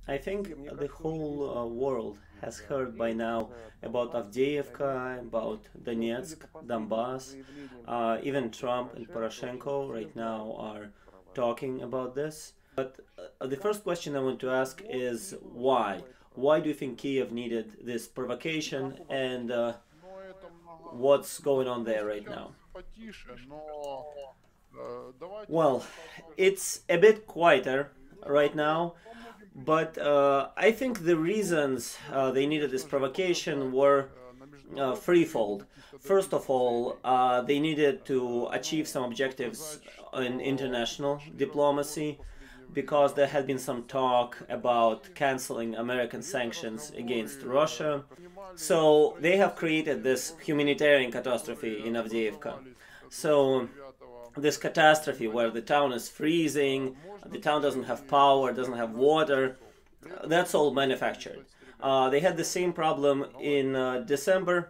I think the whole world has heard by now about Avdiivka, about Donetsk, Donbass. Even Trump and Poroshenko right now are talking about this. But the first question I want to ask is why? Why do you think Kiev needed this provocation, and what's going on there right now? Well, it's a bit quieter right now, but I think the reasons they needed this provocation were threefold. First of all, they needed to achieve some objectives in international diplomacy because there had been some talk about canceling American sanctions against Russia. So they have created this humanitarian catastrophe in Avdiivka. So this catastrophe where the town is freezing, the town doesn't have power, doesn't have water, that's all manufactured. They had the same problem in December,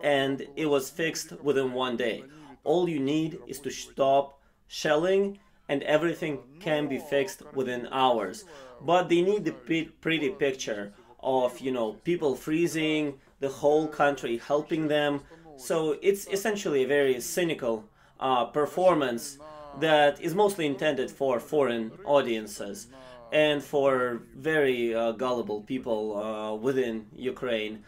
and it was fixed within one day. All you need is to stop shelling, and everything can be fixed within hours. But they need the pretty picture of, people freezing, the whole country helping them. So it's essentially a very cynical performance that is mostly intended for foreign audiences and for very gullible people within Ukraine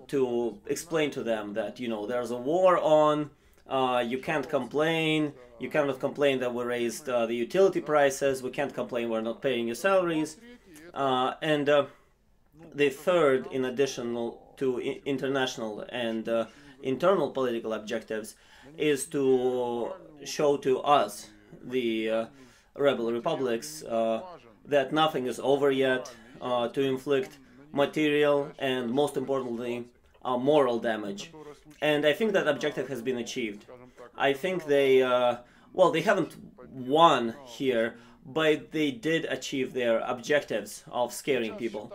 to explain to them that there's a war on, you can't complain, you cannot complain that we raised the utility prices, we can't complain we're not paying your salaries, and the third, in addition to international and internal political objectives, is to show to us, the rebel republics, that nothing is over yet, to inflict material and, most importantly, moral damage. And I think that objective has been achieved. I think they haven't won here, but they did achieve their objectives of scaring people.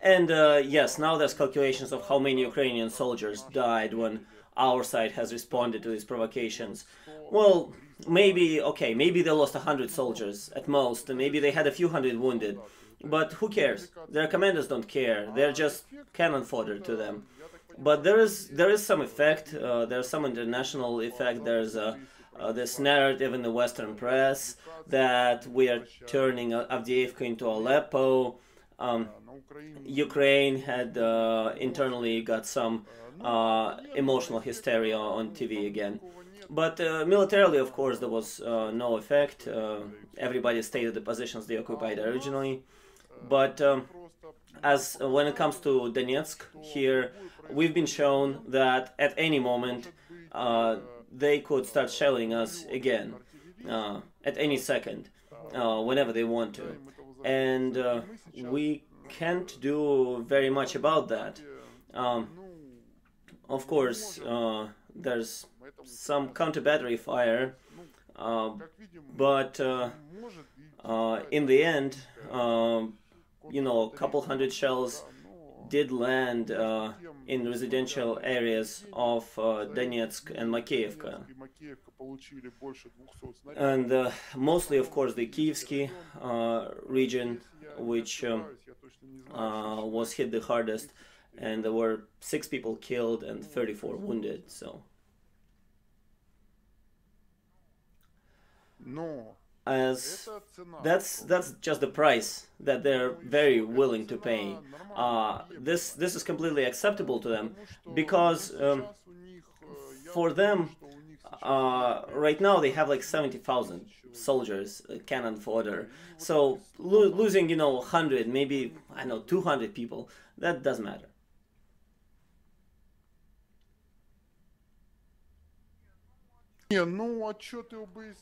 And yes, now there's calculations of how many Ukrainian soldiers died when our side has responded to these provocations. Well, maybe they lost 100 soldiers at most, and maybe they had a few hundred wounded. But who cares? Their commanders don't care. They're just cannon fodder to them. But there is some effect. There's some international effect. There's this narrative in the Western press that we are turning Avdiivka into Aleppo. Ukraine had internally got some emotional hysteria on TV again. But militarily, of course, there was no effect. Everybody stayed at the positions they occupied originally. But as when it comes to Donetsk, here we've been shown that at any moment they could start shelling us again, at any second, whenever they want to. And we can't do very much about that. Of course, there's some counter-battery fire, but in the end, a couple hundred shells did land in residential areas of Donetsk and Makeyevka. And mostly, of course, the Kievsky region, which was hit the hardest, and there were 6 people killed and 34 wounded. So, as that's just the price that they're very willing to pay. This is completely acceptable to them because for them right now they have like 70,000 soldiers, cannon fodder. So losing 100, maybe 200 people, that doesn't matter.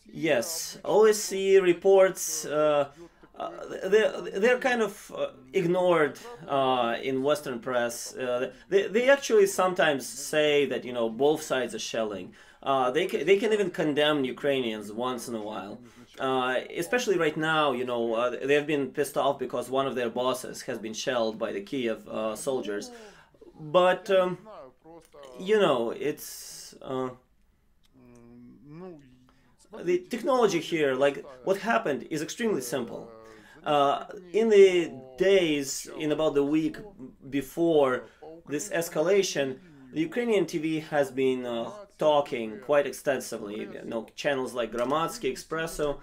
Yes, OSCE reports, they're kind of ignored in Western press. They actually sometimes say that both sides are shelling. They can even condemn Ukrainians once in a while. Especially right now, they've been pissed off because one of their bosses has been shelled by the Kiev soldiers. But it's the technology here, like what happened, is extremely simple. In the days, in about the week before this escalation, the Ukrainian TV has been talking quite extensively. You know, channels like Gramatsky, Espresso,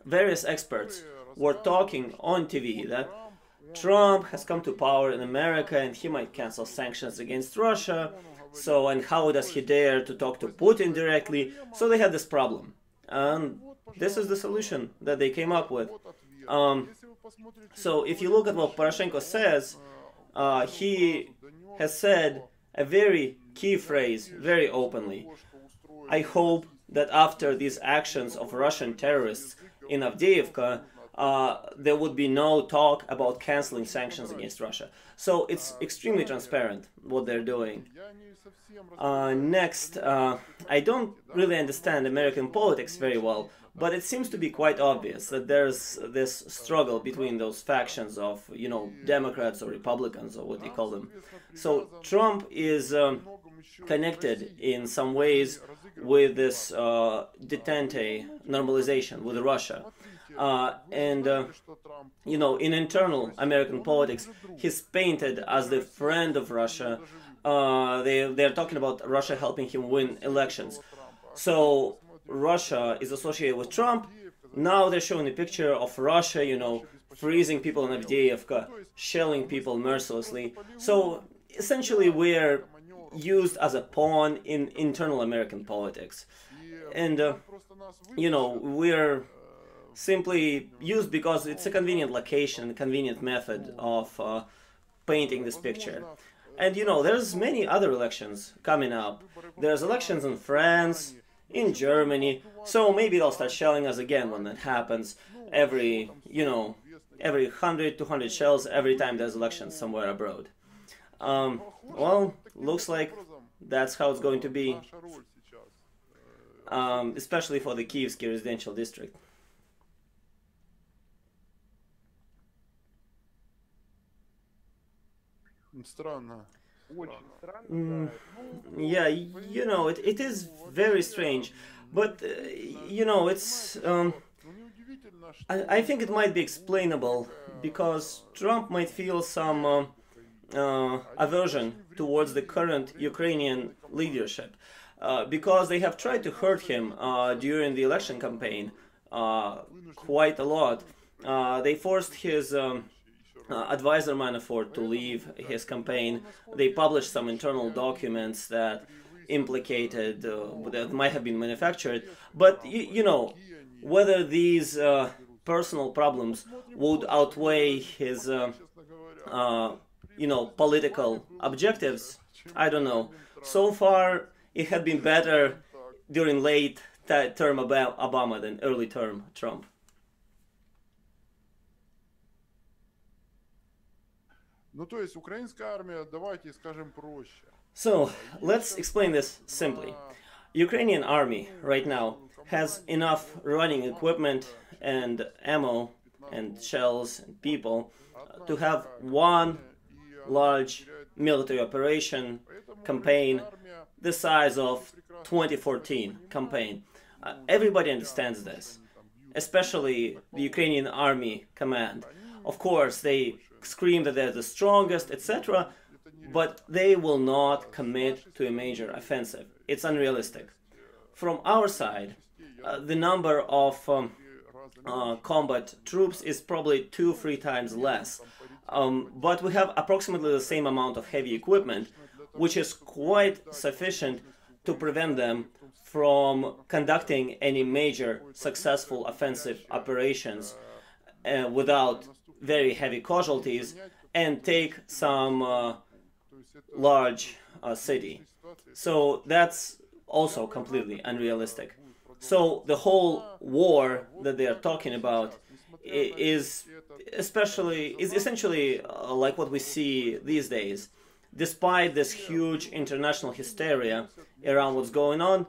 various experts were talking on TV that Trump has come to power in America and he might cancel sanctions against Russia. So, and how does he dare to talk to Putin directly? So they had this problem. And this is the solution that they came up with. So if you look at what Poroshenko says, he has said a very key phrase, very openly. I hope that after these actions of Russian terrorists in Avdiivka, there would be no talk about canceling sanctions against Russia. So it's extremely transparent what they're doing. Next, I don't really understand American politics very well, but it seems to be quite obvious that there's this struggle between those factions of, you know, Democrats or Republicans or what they call them. So Trump is connected in some ways with this detente normalization with Russia. You know, in internal American politics, he's painted as the friend of Russia. They're talking about Russia helping him win elections. So Russia is associated with Trump. Now they're showing a picture of Russia, you know, freezing people in Avdiivka, shelling people mercilessly. So essentially we're used as a pawn in internal American politics. And, you know, we're simply used because it's a convenient location, a convenient method of painting this picture. And you know, there's many other elections coming up. There's elections in France, in Germany, so maybe they'll start shelling us again when that happens. Every, you know, every 100, 200 shells every time there's elections somewhere abroad. Well, looks like that's how it's going to be, especially for the Kievsky residential district. Yeah, you know, it is very strange, but you know, it's I think it might be explainable because Trump might feel some aversion towards the current Ukrainian leadership because they have tried to hurt him during the election campaign quite a lot. They forced his advisor Manafort to leave his campaign. They published some internal documents that implicated, that might have been manufactured. But, you know, whether these personal problems would outweigh his, you know, political objectives, I don't know. So far, it had been better during late term Obama than early term Trump. So, let's explain this simply. Ukrainian army right now has enough running equipment and ammo and shells and people to have one large military operation campaign the size of 2014 campaign. Everybody understands this, especially the Ukrainian army command. Of course, they scream that they're the strongest, etc., but they will not commit to a major offensive. It's unrealistic. From our side, the number of combat troops is probably 2-3 times less, but we have approximately the same amount of heavy equipment, which is quite sufficient to prevent them from conducting any major successful offensive operations without very heavy casualties and take some large city. So that's also completely unrealistic. So the whole war that they are talking about is essentially like what we see these days. Despite this huge international hysteria around what's going on,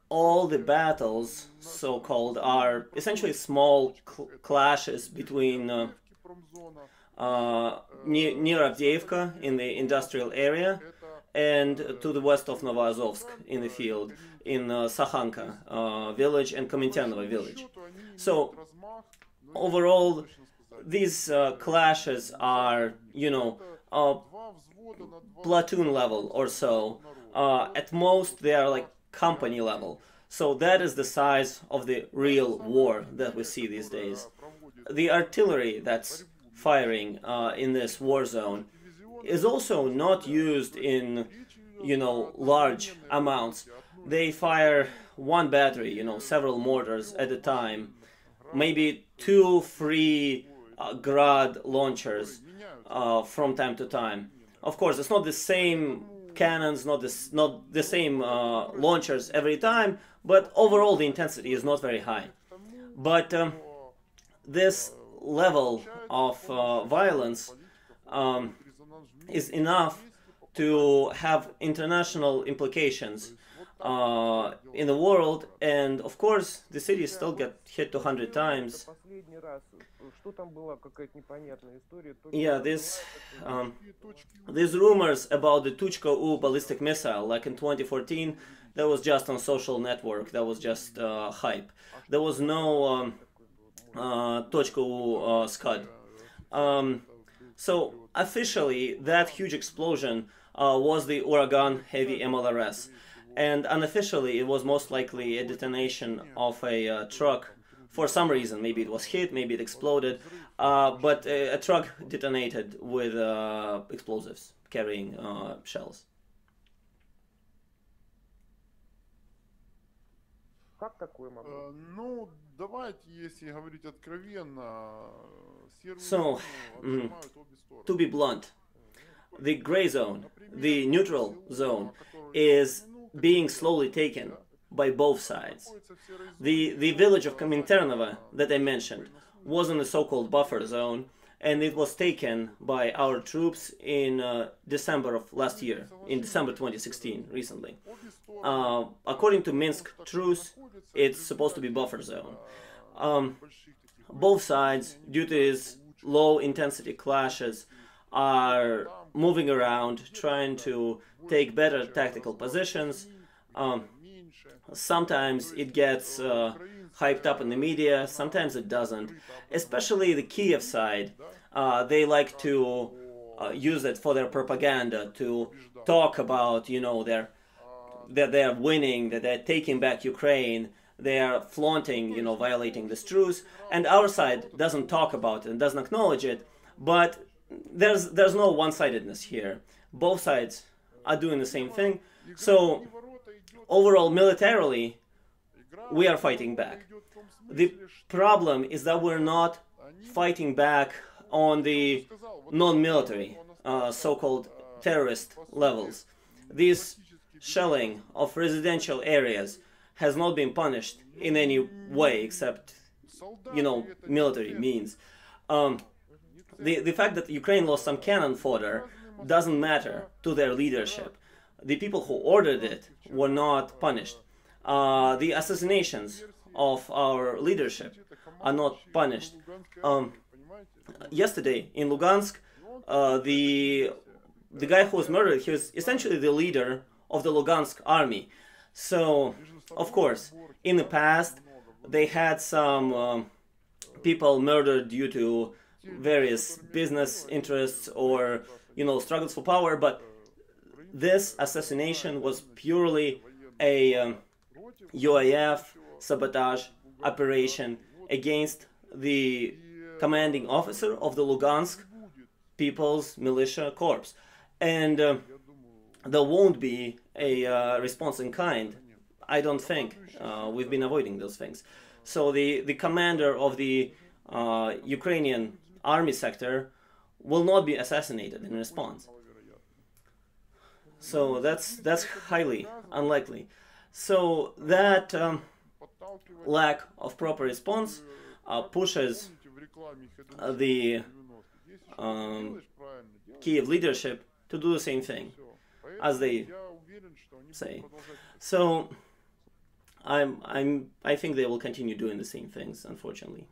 all the battles, so-called, are essentially small clashes between near Avdiivka in the industrial area and to the west of Novoazovsk in the field, in Sakhanka village and Kominternovo village. So overall, these clashes are, platoon level or so. At most, they are like company level. So that is the size of the real war that we see these days. The artillery that's firing in this war zone is also not used in, large amounts. They fire one battery, several mortars at a time, maybe two free Grad launchers from time to time. Of course, it's not the same cannons, not the same launchers every time, but overall the intensity is not very high. But this level of violence is enough to have international implications in the world, and of course the cities still get hit 200 times. Yeah, these rumors about the Tuchka-U ballistic missile, like in 2014, that was just on social network, that was just hype. There was no Tochka-U Scud. So officially, that huge explosion was the Uragan Heavy MLRS. And unofficially, it was most likely a detonation of a truck for some reason. Maybe it was hit, maybe it exploded, but a truck detonated with explosives carrying shells. So, to be blunt, the gray zone, the neutral zone, is being slowly taken by both sides. The village of Kominternovo that I mentioned was in the so-called buffer zone, and it was taken by our troops in December of last year, in December 2016, recently. According to Minsk truce, it's supposed to be buffer zone. Both sides, due to these low-intensity clashes, are moving around, trying to take better tactical positions. Sometimes it gets hyped up in the media, sometimes it doesn't. Especially the Kiev side, they like to use it for their propaganda, to talk about, that they're winning, that they're taking back Ukraine, they are flaunting, violating this truce, and our side doesn't talk about it and doesn't acknowledge it. But there's no one-sidedness here. Both sides are doing the same thing. So overall, militarily, we are fighting back. The problem is that we're not fighting back on the non-military, so-called terrorist levels. This shelling of residential areas has not been punished in any way except, military means. The fact that Ukraine lost some cannon fodder doesn't matter to their leadership. The people who ordered it were not punished. The assassinations of our leadership are not punished. Yesterday in Lugansk, the guy who was murdered, he was essentially the leader of the Lugansk army. So, of course, in the past, they had some people murdered due to various business interests or, struggles for power, but this assassination was purely a UAF sabotage operation against the commanding officer of the Lugansk People's Militia Corps. And there won't be a response in kind, I don't think. We've been avoiding those things. So the commander of the Ukrainian army sector will not be assassinated in response. So that's highly unlikely. So that lack of proper response pushes the Kiev leadership to do the same thing, as they say. So I think they will continue doing the same things, unfortunately.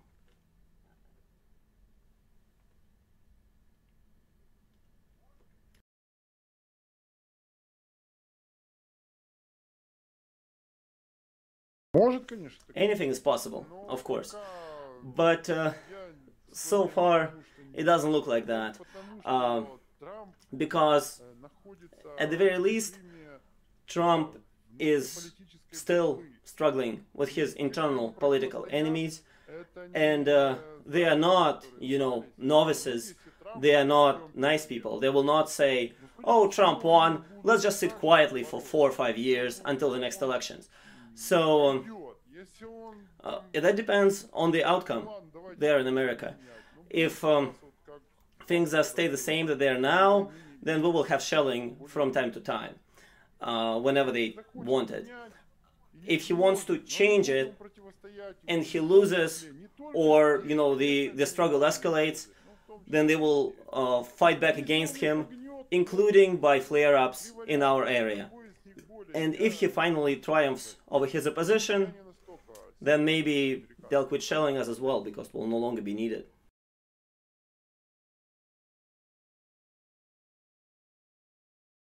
Anything is possible, of course. But so far, it doesn't look like that. Because, at the very least, Trump is still struggling with his internal political enemies, and they are not, novices. They are not nice people. They will not say, oh, Trump won, let's just sit quietly for 4 or 5 years until the next elections. So that depends on the outcome there in America. If things stay the same that they are now, then we will have shelling from time to time, whenever they want it. If he wants to change it and he loses, or the struggle escalates, then they will fight back against him, including by flare-ups in our area. And if he finally triumphs over his opposition, then maybe they'll quit shelling us as well, because we'll no longer be needed.